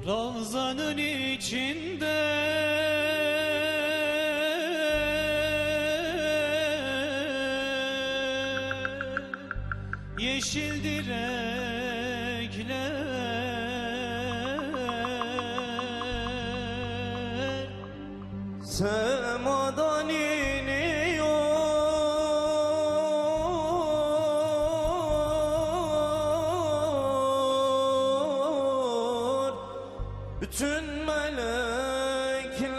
Ravzanın içinde yeşil direkler semadan iniyor bütün melekler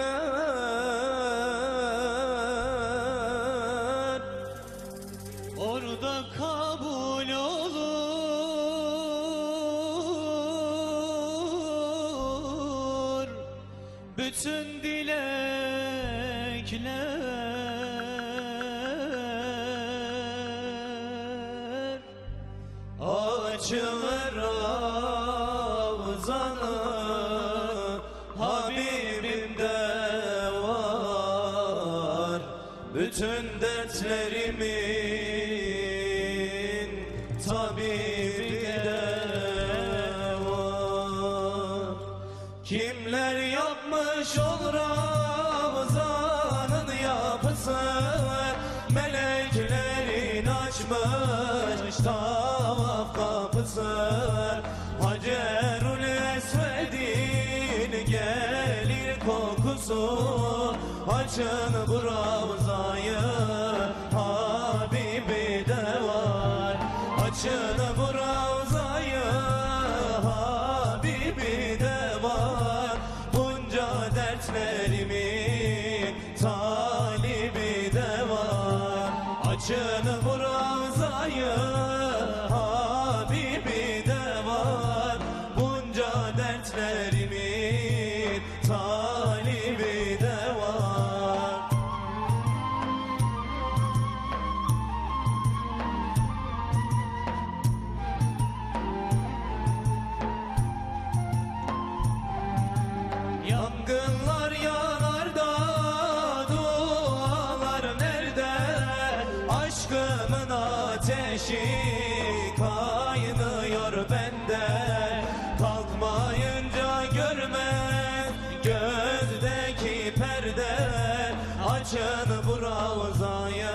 orada kabul olur bütün dilekler. Açılır Ravzanı Habibimde var bütün dertlerimin tabibi de var. Kimler yapmış ol Ravzanın yapısı, meleklerin açmış tavaf kapısı. Hacerül Esved'in gelir kokusu, açın bu Ravzayı Habibi de var. Açın bu Ravzayı Habibi de var. Bunca dertlerimin talibi de var. Açın bu Ravzayı Habibi de var. Bunca dertlerimin talibi de var. Yangınlar yanar da dualar nerede? Aşkımın ateşi kaynıyor bende. Kalkmayınca görmez gözdeki perde. Açın bu Ravzayı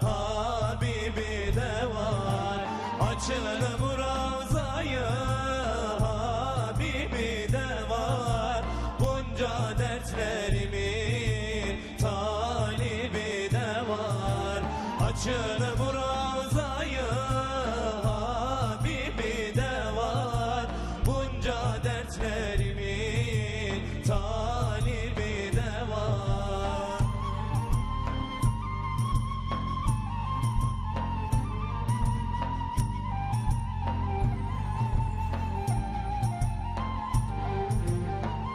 Habibi de var. Açın bu Ravzayı Habibi de var. Bunca dertlerimin talibi de var. Açın bu Ravzayı Habibi de var. Bunca dertlerimin talibi de var.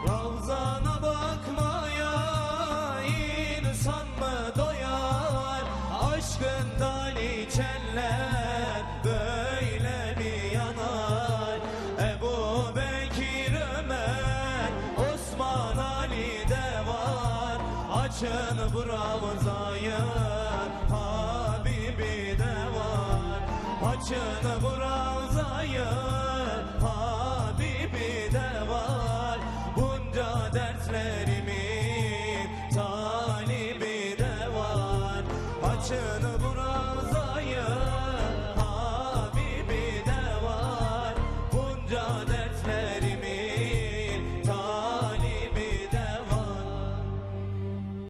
Ravzana bakmaya insan mı doyar? Aşkından içenler böyle mi yanar? Ebu Bekir, Ömer, Osman, Ali de var. Açın bu Ravzayı Habibi de var. Açın bu Ravzayı